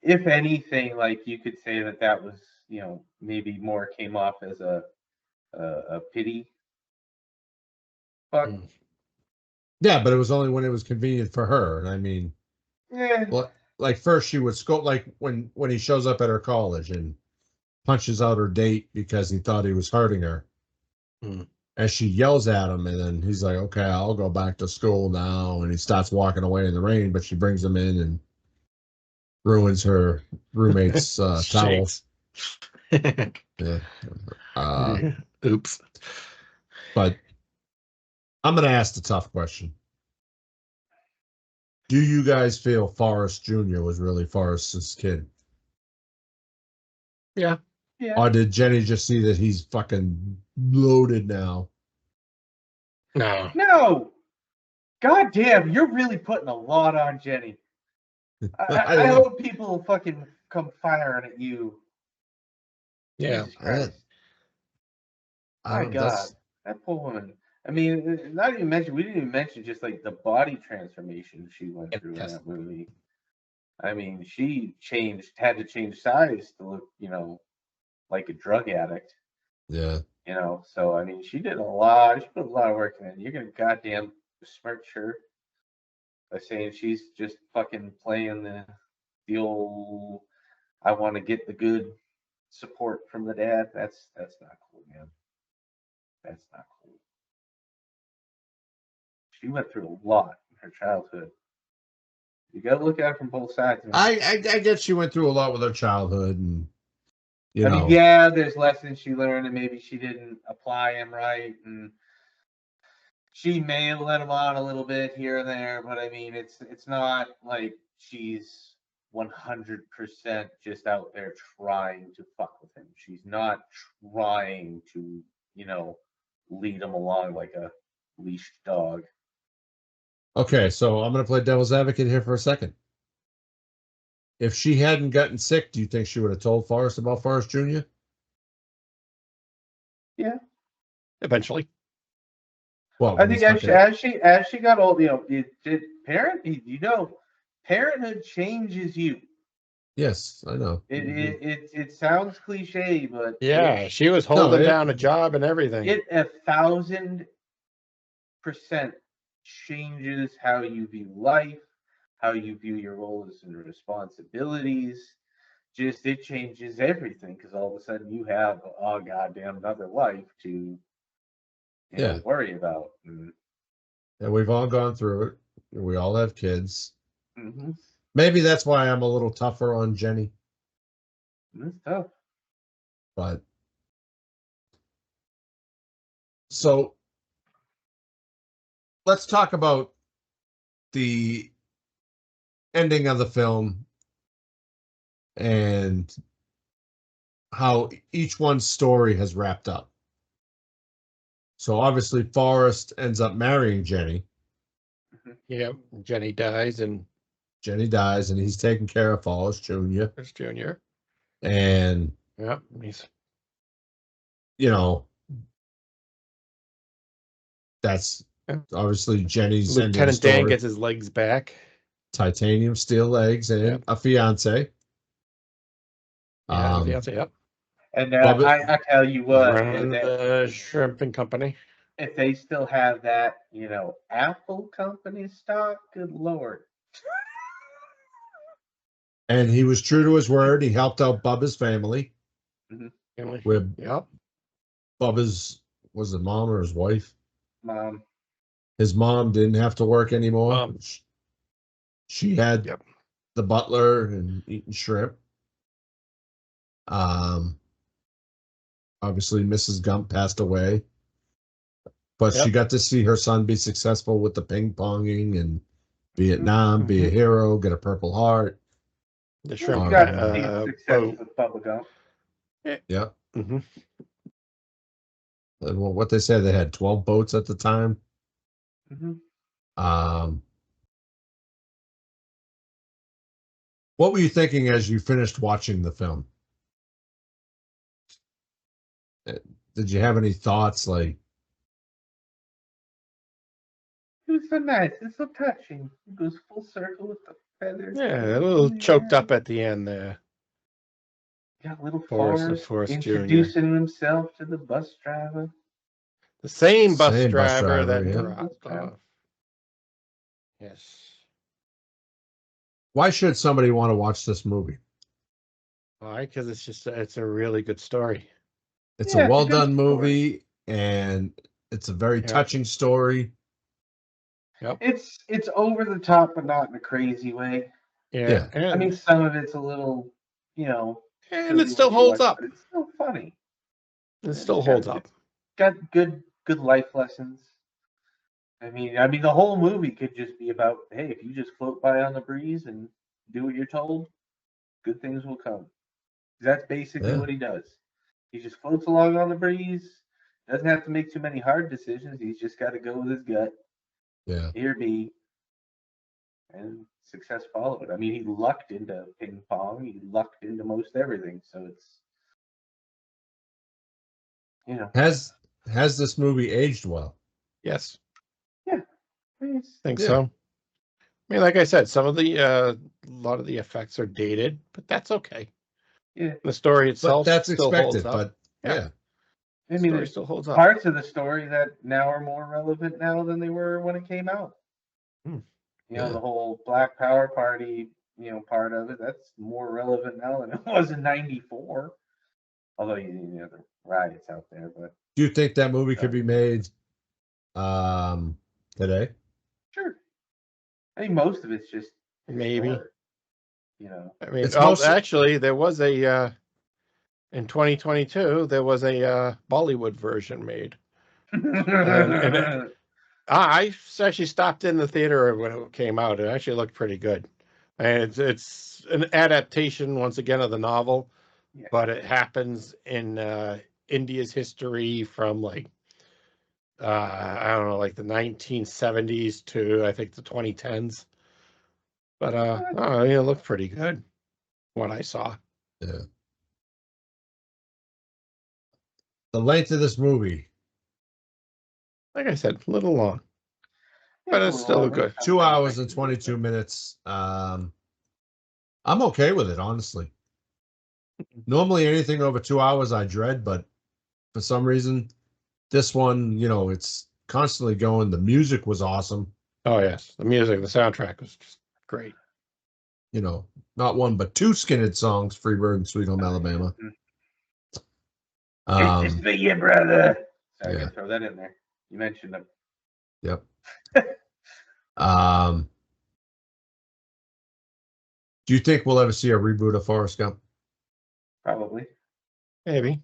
if anything, like, you could say that was, you know, maybe more came off as a pity. But yeah, but it was only when it was convenient for her. And I mean, like first she would scold, like when he shows up at her college and punches out her date because he thought he was hurting her. And she yells at him, and then he's like, okay, I'll go back to school now. And he starts walking away in the rain, but she brings him in and ruins her roommate's towels. Yeah. Oops. But I'm going to ask the tough question. Do you guys feel Forrest Jr. was really Forrest's kid? Yeah. Yeah. Or did Jenny just see that he's fucking loaded now? No. No. God damn, you're really putting a lot on Jenny. I hope people fucking come firing at you. Yeah. Jesus Christ. My God, that poor woman. I mean, not even mention. We didn't even mention just like the body transformation she went through in that movie. I mean, she had to change size to look, like a drug addict. Yeah. So I mean, she did a lot. She put a lot of work in. You're gonna goddamn besmirch her by saying she's just fucking playing the old. I want to get the good support from the dad. That's not cool, man. That's not cool. She went through a lot in her childhood. You got to look at it from both sides, man. I guess she went through a lot with her childhood, and I mean, yeah, there's lessons she learned, and maybe she didn't apply them right, and she may have let him on a little bit here and there. But I mean, it's not like she's 100% just out there trying to fuck with him. She's not trying to, lead him along like a leashed dog. Okay, so I'm going to play devil's advocate here for a second. If she hadn't gotten sick, do you think she would have told Forrest about Forrest Jr.? Yeah, eventually. Well, I think as she got old, parenthood changes you. Yes, I know. It sounds cliche, but yeah, she was holding down a job and everything. It 1,000% changes how you view life, how you view your roles and responsibilities. Just it changes everything because all of a sudden you have goddamn another life to worry about. And we've all gone through it. We all have kids. Mm-hmm. Maybe that's why I'm a little tougher on Jenny. It's tough. But so let's talk about the ending of the film and how each one's story has wrapped up. So obviously Forrest ends up marrying Jenny. Yeah, Jenny dies and he's taking care of Forrest Jr. And he's that's obviously Jenny's Lieutenant Dan gets his legs back. Titanium steel legs and a fiance. Fiance, yep. And I tell you what, running the shrimping company. If they still have that, Apple company stock, good Lord. And he was true to his word. He helped out Bubba's family. Mm-hmm. Where Bubba's was it mom or his wife? Mom. His mom didn't have to work anymore. She had the butler and eating shrimp. Obviously Mrs. Gump passed away. But she got to see her son be successful with the ping ponging and Vietnam, be a hero, get a Purple Heart. The shrimp got to see success with Bubba Gump. Yeah. Mm-hmm. And what they said, they had 12 boats at the time. Mm-hmm. What were you thinking as you finished watching the film? Did you have any thoughts like? It was so nice. It's so touching. It goes full circle with the feathers. Yeah, a little choked up at the end there. Got little Forrest introducing himself to the bus driver. The same bus driver that dropped off. Yes. Why should somebody want to watch this movie? Why? Because it's a really good story. It's a well done movie, and it's a very touching story. Yep. It's over the top, but not in a crazy way. Yeah. I mean, some of it's a little, and it still holds up. But it's still funny. It still holds up. Got good life lessons. I mean, the whole movie could just be about, hey, if you just float by on the breeze and do what you're told, good things will come. That's basically what he does. He just floats along on the breeze. Doesn't have to make too many hard decisions. He's just got to go with his gut. Yeah. Here be. And success followed. I mean, he lucked into ping pong. He lucked into most everything. So it's, Has this movie aged well? Yes. Yeah. I think so. I mean, like I said, some of the a lot of the effects are dated, but that's okay. Yeah. The story itself But that's still expected, holds up. but yeah. I mean, Story still holds up. Parts of the story that now are more relevant now than they were when it came out. The whole Black Power Party, part of it, that's more relevant now than it was in '94. Although the riots out there, but do you think that movie could be made today? Sure. I think most of it's just maybe. historic, I mean, actually, there was a in 2022 there was a Bollywood version made, and I actually stopped in the theater when it came out. It actually looked pretty good, and it's an adaptation once again of the novel, but it happens in India's history from like I don't know, like the 1970s to I think the 2010s. But it looked pretty good. What I saw. Yeah. The length of this movie, like I said, a little long, but it's still good. 2 hours and 22 minutes. I'm okay with it, honestly. Normally, anything over 2 hours I dread, but for some reason, this one, it's constantly going. The music was awesome. Oh yes, the music, the soundtrack was just great. Not one but two Skinhead songs, "Freebird" and "Sweet Home Alabama." It's just for you, brother. Sorry, I can throw that in there. You mentioned them. Yep. Do you think we'll ever see a reboot of Forrest Gump? Probably. Maybe.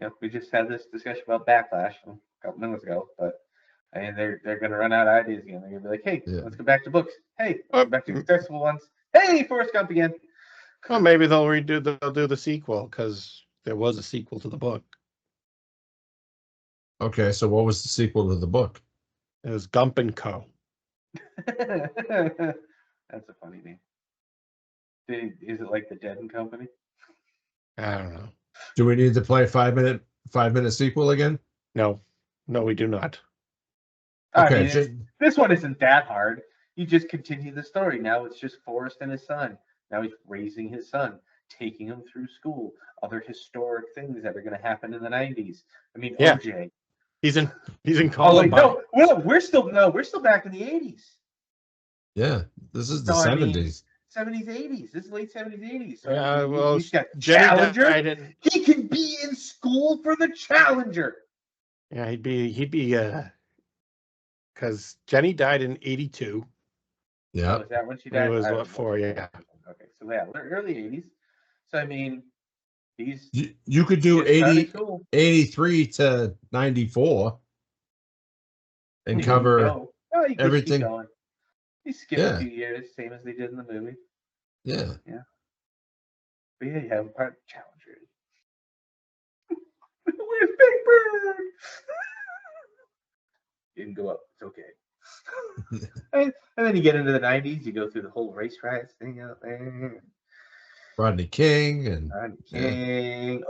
Yeah, we just had this discussion about Backlash a couple minutes ago, but they're going to run out of ideas again. They're going to be like, hey, let's go back to books. Hey, let's go back to successful ones. Hey, Forrest Gump again. Well, maybe they'll do the sequel because there was a sequel to the book. Okay, so what was the sequel to the book? It was Gump and Co. That's a funny name. Is it like the Dead and Company? I don't know. Do we need to play 5-minute sequel again? No, we do not. Okay, I mean, this one isn't that hard. You just continue the story. Now it's just Forrest and his son. Now he's raising his son, taking him through school, other historic things that are going to happen in the '90s. I mean, OJ. He's in Columbine. No, we're still back in the '80s. Yeah, this is the '70s. 70s, 80s. This is late 70s, 80s. So well, he's got Jenny Challenger. He can be in school for the Challenger. Yeah, he'd be because Jenny died in '82. Yeah. Is that when she died? It was what for? Yeah. Okay, so early '80s. So I mean, he's you could do 83 to 94 and cover everything. He skipped a few years, same as they did in the movie. Yeah. But you have a part of Challenger. Where's Big Bird? Didn't go up. It's okay. and then you get into the '90s. You go through the whole race riots thing out there. Rodney King,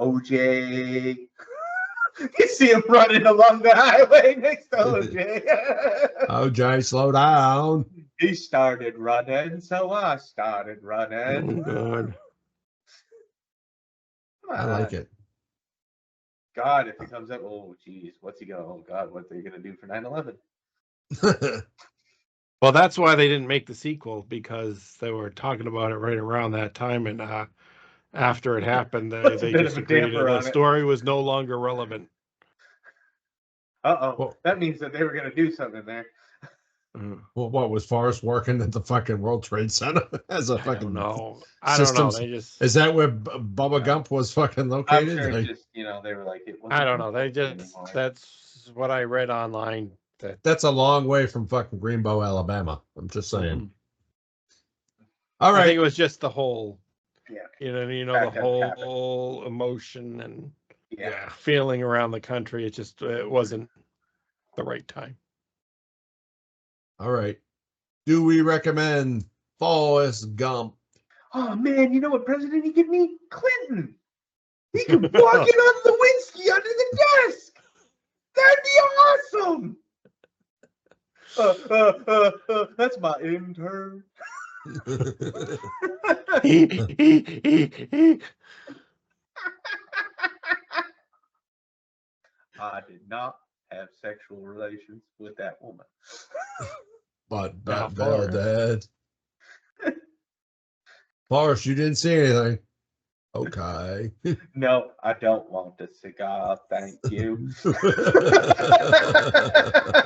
OJ. You see him running along the highway next to OJ. OJ, slow down. He started running, so I started running. Oh, God. I like it. God, if he comes up, oh, geez, what's he going to, oh, God, what are they going to do for 9/11? Well, that's why they didn't make the sequel, because they were talking about it right around that time, and after it happened, they just agreed the story was no longer relevant. Well, that means that they were going to do something there. Well, what was Forrest working at the fucking World Trade Center as a fucking I don't know. They just is that where Bubba Gump was fucking located? I'm sure just they were like it wasn't. I don't know. They just that's what I read online. That's a long way from fucking Greenbow, Alabama. I'm just saying. All right. I think it was just the whole Yeah. the That doesn't whole emotion and Yeah. feeling around the country. It wasn't the right time. All right. Do we recommend Forrest Gump? Oh man, you know what president he could meet? Clinton. He could walk in on Lewinsky under the desk. That'd be awesome. That's my intern. I did not have sexual relations with that woman. But Not Bell Forrest. did. Forrest, you didn't see anything. Okay. No, I don't want a cigar, thank you.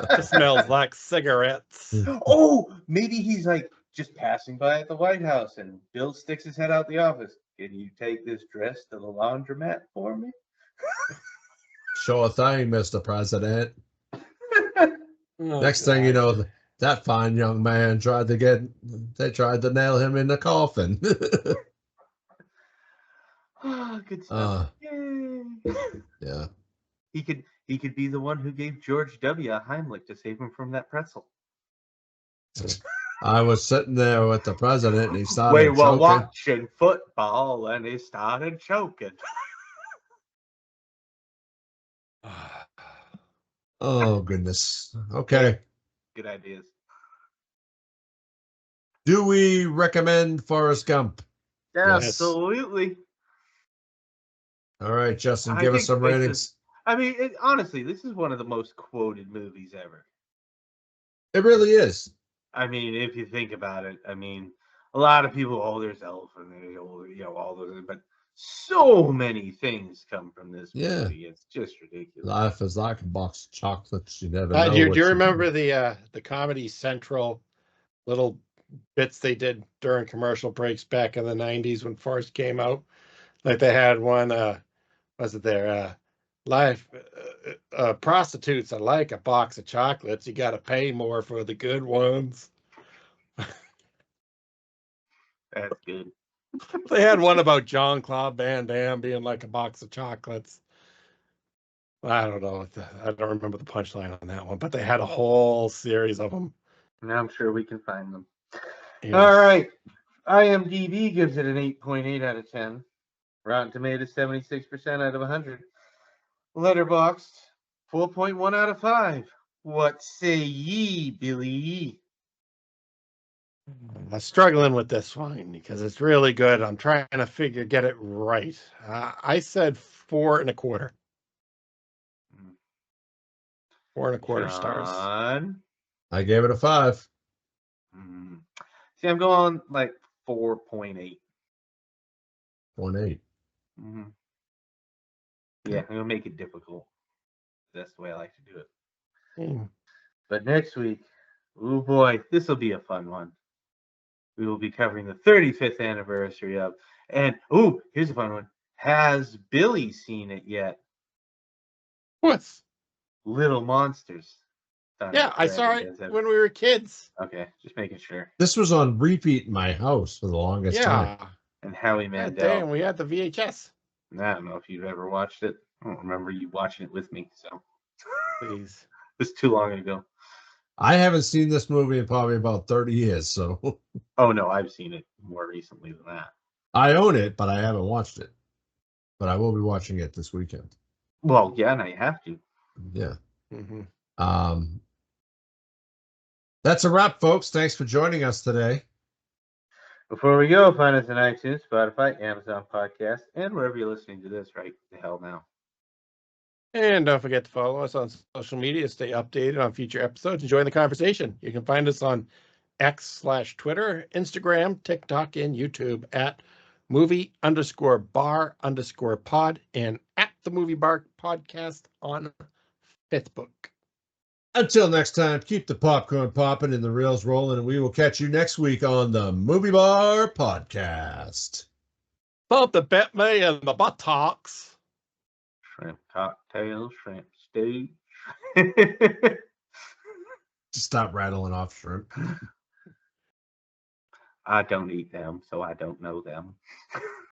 It smells like cigarettes. Oh, maybe he's like just passing by at the White House and Bill sticks his head out the office. Can you take this dress to the laundromat for me? Sure thing, Mr. President. Oh, Next thing you know, that fine young man tried to nail him in the coffin. Oh, good stuff. Yay. Yeah. He could be the one who gave George W. a Heimlich to save him from that pretzel. I was sitting there with the president and he started We were choking. watching football and he started choking. Oh, goodness. Okay. Good ideas. Do we recommend Forrest Gump? Absolutely. All right, Justin, give us some ratings. Honestly, this is one of the most quoted movies ever. It really is. If you think about it, a lot of people, there's Elephant, all those, but so many things come from this movie. It's just ridiculous. Life is like a box of chocolates. You never know. Do you remember the Comedy Central little bits they did during commercial breaks back in the 90s when Forrest came out? Like they had one, was it there? Life, prostitutes are like a box of chocolates. You got to pay more for the good ones. That's good. They had one about Jean-Claude Van Damme being like a box of chocolates. I don't know. I don't remember the punchline on that one, but they had a whole series of them. Now I'm sure we can find them. Yes. All right. IMDb gives it an 8.8 out of 10. Rotten Tomatoes, 76% out of 100. Letterboxd, 4.1 out of 5. What say ye, Billy? I'm struggling with this one because it's really good. I'm trying to get it right. I said 4.25. 4.25 stars. I gave it a 5. See, I'm going like 4.8. 0.8. Yeah, I'm gonna make it difficult. That's the way I like to do it. Hmm. But next week, oh boy, this will be a fun one. We will be covering the 35th anniversary of, and here's a fun one. Has Billy seen it yet? What's Little Monsters? Yeah, I saw it when we were kids. Okay, just making sure. This was on repeat in my house for the longest time. And Howie Mandel. Damn, we had the VHS. I don't know if you've ever watched it. I don't remember you watching it with me, so. Please. It's too long ago. I haven't seen this movie in probably about 30 years, so. Oh, no, I've seen it more recently than that. I own it, but I haven't watched it. But I will be watching it this weekend. Well, yeah, now you have to. Yeah. Mm-hmm. That's a wrap, folks. Thanks for joining us today. Before we go, find us on iTunes, Spotify, Amazon Podcast, and wherever you're listening to this right the hell now. And don't forget to follow us on social media to stay updated on future episodes and join the conversation. You can find us on X/Twitter, Instagram, TikTok, and YouTube at movie_bar_pod and at the Movie Bar Podcast on Facebook. Until next time, keep the popcorn popping and the reels rolling, and we will catch you next week on the Movie Bar Podcast. Something bet me in the buttocks. Shrimp cocktail, shrimp stew. Just stop rattling off shrimp. I don't eat them, so I don't know them.